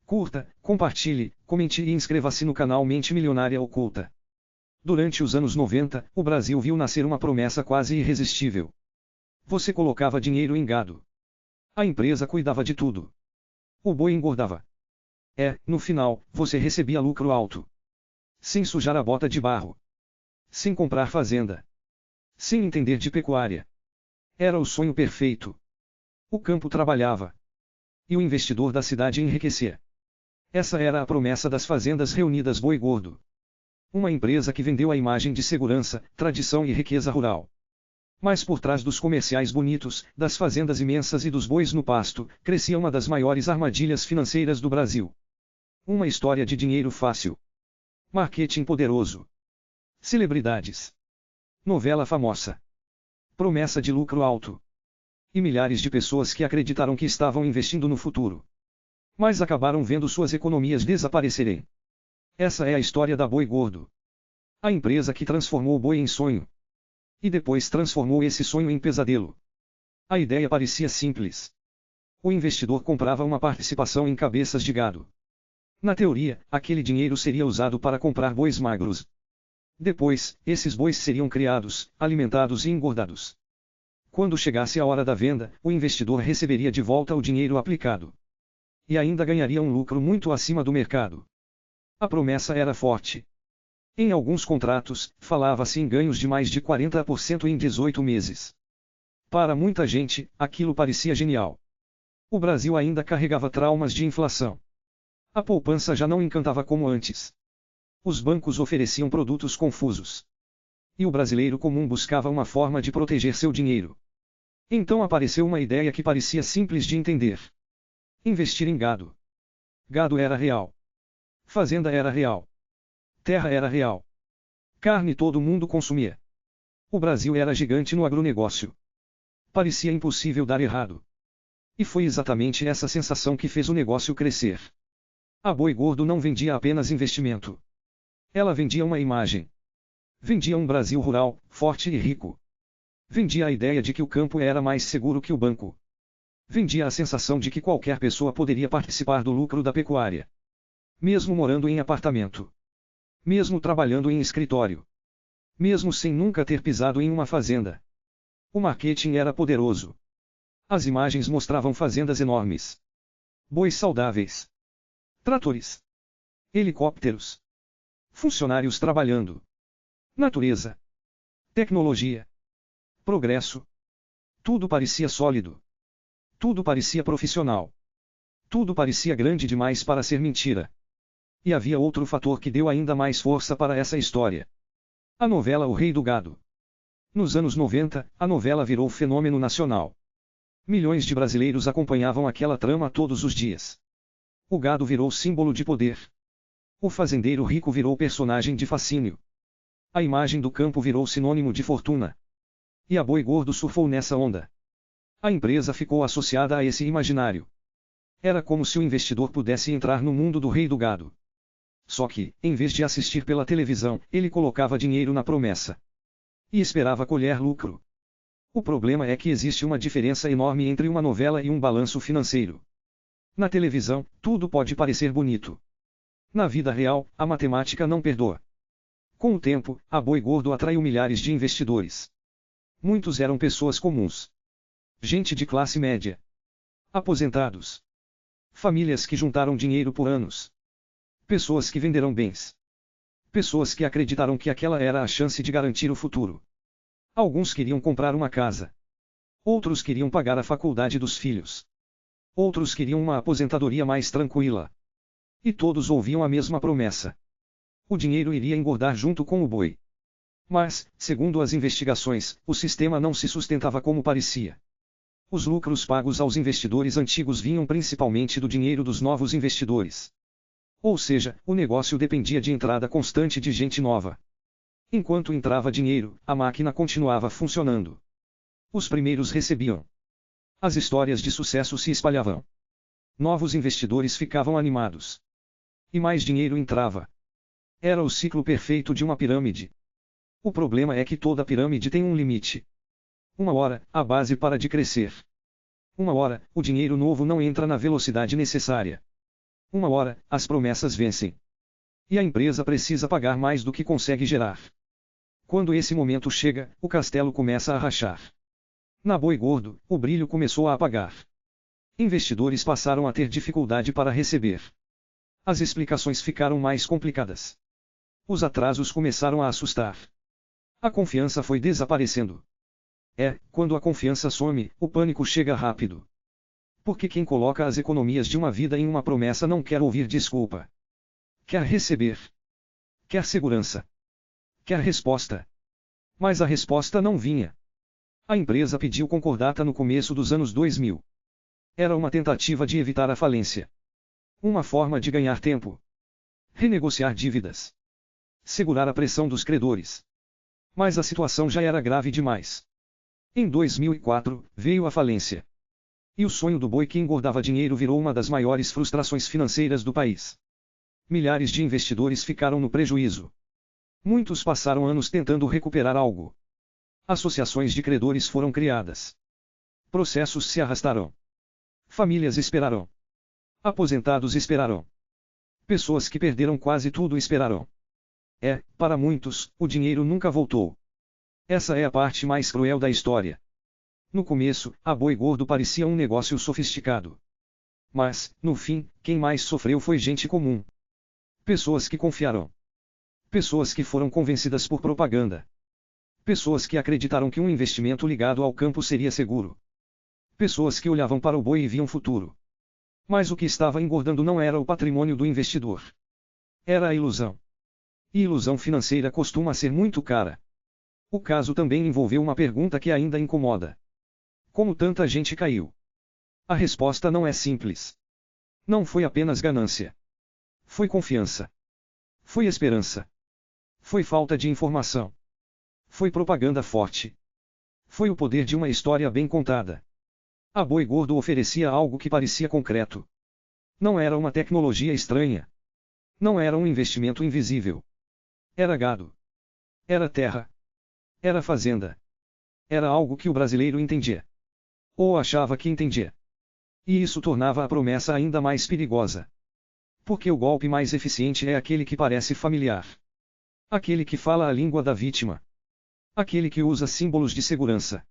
Curta, compartilhe, comente e inscreva-se no canal Mente Milionária Oculta. Durante os anos 90, o Brasil viu nascer uma promessa quase irresistível. Você colocava dinheiro em gado. A empresa cuidava de tudo. O boi engordava. No final, você recebia lucro alto. Sem sujar a bota de barro. Sem comprar fazenda. Sem entender de pecuária. Era o sonho perfeito. O campo trabalhava. E o investidor da cidade enriquecia. Essa era a promessa das fazendas reunidas Boi Gordo. Uma empresa que vendeu a imagem de segurança, tradição e riqueza rural. Mas por trás dos comerciais bonitos, das fazendas imensas e dos bois no pasto, crescia uma das maiores armadilhas financeiras do Brasil. Uma história de dinheiro fácil. Marketing poderoso. Celebridades. Novela famosa. Promessa de lucro alto. E milhares de pessoas que acreditaram que estavam investindo no futuro. Mas acabaram vendo suas economias desaparecerem. Essa é a história da Boi Gordo. A empresa que transformou o boi em sonho. E depois transformou esse sonho em pesadelo. A ideia parecia simples. O investidor comprava uma participação em cabeças de gado. Na teoria, aquele dinheiro seria usado para comprar bois magros. Depois, esses bois seriam criados, alimentados e engordados. Quando chegasse a hora da venda, o investidor receberia de volta o dinheiro aplicado. E ainda ganharia um lucro muito acima do mercado. A promessa era forte. Em alguns contratos, falava-se em ganhos de mais de 40% em 18 meses. Para muita gente, aquilo parecia genial. O Brasil ainda carregava traumas de inflação. A poupança já não encantava como antes. Os bancos ofereciam produtos confusos. E o brasileiro comum buscava uma forma de proteger seu dinheiro. Então apareceu uma ideia que parecia simples de entender. Investir em gado. Gado era real. Fazenda era real. Terra era real. Carne todo mundo consumia. O Brasil era gigante no agronegócio. Parecia impossível dar errado. E foi exatamente essa sensação que fez o negócio crescer. A Boi Gordo não vendia apenas investimento. Ela vendia uma imagem. Vendia um Brasil rural, forte e rico. Vendia a ideia de que o campo era mais seguro que o banco. Vendia a sensação de que qualquer pessoa poderia participar do lucro da pecuária. Mesmo morando em apartamento. Mesmo trabalhando em escritório. Mesmo sem nunca ter pisado em uma fazenda. O marketing era poderoso. As imagens mostravam fazendas enormes. Bois saudáveis. Tratores. Helicópteros. Funcionários trabalhando. Natureza. Tecnologia. Progresso. Tudo parecia sólido. Tudo parecia profissional. Tudo parecia grande demais para ser mentira. E havia outro fator que deu ainda mais força para essa história. A novela O Rei do Gado. Nos anos 90, a novela virou fenômeno nacional. Milhões de brasileiros acompanhavam aquela trama todos os dias. O gado virou símbolo de poder. O fazendeiro rico virou personagem de fascínio. A imagem do campo virou sinônimo de fortuna. E a Boi Gordo surfou nessa onda. A empresa ficou associada a esse imaginário. Era como se o investidor pudesse entrar no mundo do rei do gado. Só que, em vez de assistir pela televisão, ele colocava dinheiro na promessa. E esperava colher lucro. O problema é que existe uma diferença enorme entre uma novela e um balanço financeiro. Na televisão, tudo pode parecer bonito. Na vida real, a matemática não perdoa. Com o tempo, a Boi Gordo atraiu milhares de investidores. Muitos eram pessoas comuns. Gente de classe média. Aposentados. Famílias que juntaram dinheiro por anos. Pessoas que venderam bens. Pessoas que acreditaram que aquela era a chance de garantir o futuro. Alguns queriam comprar uma casa. Outros queriam pagar a faculdade dos filhos. Outros queriam uma aposentadoria mais tranquila. E todos ouviam a mesma promessa. O dinheiro iria engordar junto com o boi. Mas, segundo as investigações, o sistema não se sustentava como parecia. Os lucros pagos aos investidores antigos vinham principalmente do dinheiro dos novos investidores. Ou seja, o negócio dependia de entrada constante de gente nova. Enquanto entrava dinheiro, a máquina continuava funcionando. Os primeiros recebiam. As histórias de sucesso se espalhavam. Novos investidores ficavam animados. E mais dinheiro entrava. Era o ciclo perfeito de uma pirâmide. O problema é que toda pirâmide tem um limite. Uma hora, a base para de crescer. Uma hora, o dinheiro novo não entra na velocidade necessária. Uma hora, as promessas vencem. E a empresa precisa pagar mais do que consegue gerar. Quando esse momento chega, o castelo começa a rachar. Na Boi Gordo, o brilho começou a apagar. Investidores passaram a ter dificuldade para receber. As explicações ficaram mais complicadas. Os atrasos começaram a assustar. A confiança foi desaparecendo. Quando a confiança some, o pânico chega rápido. Porque quem coloca as economias de uma vida em uma promessa não quer ouvir desculpa. Quer receber. Quer segurança. Quer resposta. Mas a resposta não vinha. A empresa pediu concordata no começo dos anos 2000. Era uma tentativa de evitar a falência. Uma forma de ganhar tempo. Renegociar dívidas. Segurar a pressão dos credores. Mas a situação já era grave demais. Em 2004, veio a falência. E o sonho do boi que engordava dinheiro virou uma das maiores frustrações financeiras do país. Milhares de investidores ficaram no prejuízo. Muitos passaram anos tentando recuperar algo. Associações de credores foram criadas. Processos se arrastaram. Famílias esperaram. Aposentados esperaram. Pessoas que perderam quase tudo esperaram. Para muitos, o dinheiro nunca voltou. Essa é a parte mais cruel da história. No começo, a Boi Gordo parecia um negócio sofisticado. Mas, no fim, quem mais sofreu foi gente comum. Pessoas que confiaram. Pessoas que foram convencidas por propaganda. Pessoas que acreditaram que um investimento ligado ao campo seria seguro. Pessoas que olhavam para o boi e viam futuro. Mas o que estava engordando não era o patrimônio do investidor. Era a ilusão. E ilusão financeira costuma ser muito cara. O caso também envolveu uma pergunta que ainda incomoda. Como tanta gente caiu? A resposta não é simples. Não foi apenas ganância. Foi confiança. Foi esperança. Foi falta de informação. Foi propaganda forte. Foi o poder de uma história bem contada. A Boi Gordo oferecia algo que parecia concreto. Não era uma tecnologia estranha. Não era um investimento invisível. Era gado. Era terra. Era fazenda. Era algo que o brasileiro entendia. Ou achava que entendia. E isso tornava a promessa ainda mais perigosa. Porque o golpe mais eficiente é aquele que parece familiar. Aquele que fala a língua da vítima. Aquele que usa símbolos de segurança.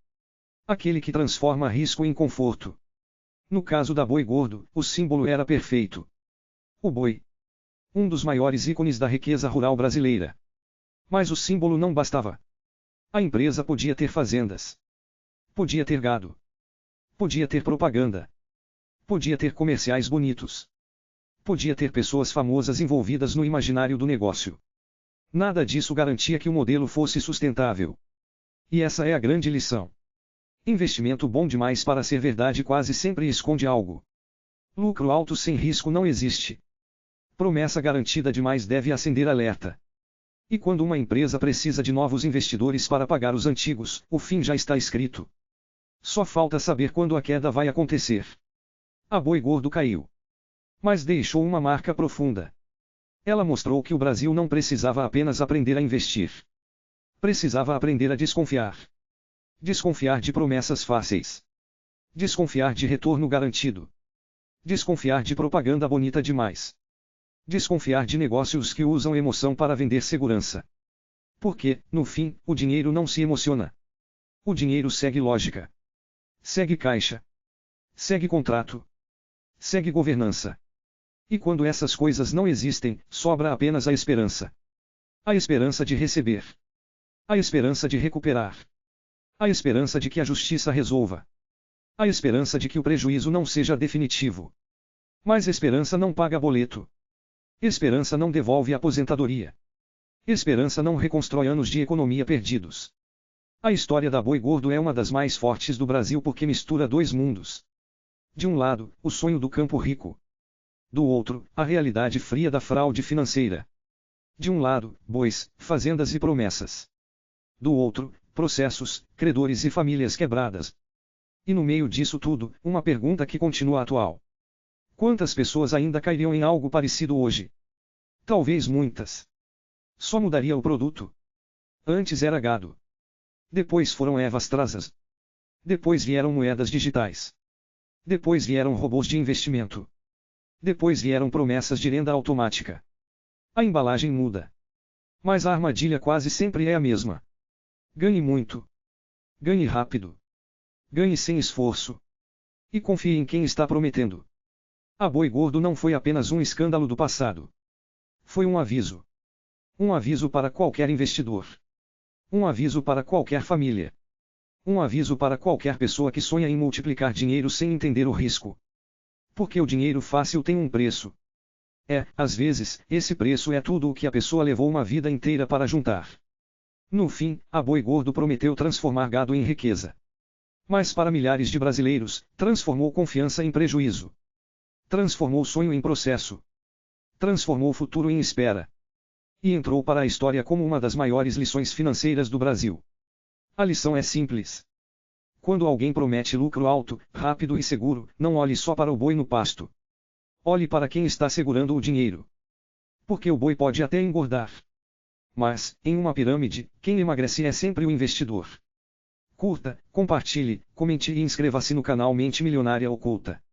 Aquele que transforma risco em conforto. No caso da Boi Gordo, o símbolo era perfeito. O boi. Um dos maiores ícones da riqueza rural brasileira. Mas o símbolo não bastava. A empresa podia ter fazendas. Podia ter gado. Podia ter propaganda. Podia ter comerciais bonitos. Podia ter pessoas famosas envolvidas no imaginário do negócio. Nada disso garantia que o modelo fosse sustentável. E essa é a grande lição. Investimento bom demais para ser verdade quase sempre esconde algo. Lucro alto sem risco não existe. Promessa garantida demais deve acender alerta. E quando uma empresa precisa de novos investidores para pagar os antigos, o fim já está escrito. Só falta saber quando a queda vai acontecer. A Boi Gordo caiu. Mas deixou uma marca profunda. Ela mostrou que o Brasil não precisava apenas aprender a investir. Precisava aprender a desconfiar. Desconfiar de promessas fáceis. Desconfiar de retorno garantido. Desconfiar de propaganda bonita demais. Desconfiar de negócios que usam emoção para vender segurança. Porque, no fim, o dinheiro não se emociona. O dinheiro segue lógica. Segue caixa. Segue contrato. Segue governança. E quando essas coisas não existem, sobra apenas a esperança. A esperança de receber. A esperança de recuperar. A esperança de que a justiça resolva. A esperança de que o prejuízo não seja definitivo. Mas esperança não paga boleto. Esperança não devolve a aposentadoria. Esperança não reconstrói anos de economia perdidos. A história da Boi Gordo é uma das mais fortes do Brasil porque mistura dois mundos. De um lado, o sonho do campo rico. Do outro, a realidade fria da fraude financeira. De um lado, bois, fazendas e promessas. Do outro, processos, credores e famílias quebradas. E no meio disso tudo, uma pergunta que continua atual. Quantas pessoas ainda cairiam em algo parecido hoje? Talvez muitas. Só mudaria o produto. Antes era gado. Depois foram ervas trasas. Depois vieram moedas digitais. Depois vieram robôs de investimento. Depois vieram promessas de renda automática. A embalagem muda. Mas a armadilha quase sempre é a mesma. Ganhe muito. Ganhe rápido. Ganhe sem esforço. E confie em quem está prometendo. A Boi Gordo não foi apenas um escândalo do passado. Foi um aviso. Um aviso para qualquer investidor. Um aviso para qualquer família. Um aviso para qualquer pessoa que sonha em multiplicar dinheiro sem entender o risco. Porque o dinheiro fácil tem um preço. Às vezes, esse preço é tudo o que a pessoa levou uma vida inteira para juntar. No fim, a Boi Gordo prometeu transformar gado em riqueza. Mas para milhares de brasileiros, transformou confiança em prejuízo. Transformou sonho em processo. Transformou futuro em espera. E entrou para a história como uma das maiores lições financeiras do Brasil. A lição é simples. Quando alguém promete lucro alto, rápido e seguro, não olhe só para o boi no pasto. Olhe para quem está segurando o dinheiro. Porque o boi pode até engordar. Mas, em uma pirâmide, quem emagrece é sempre o investidor. Curta, compartilhe, comente e inscreva-se no canal Mente Milionária Oculta.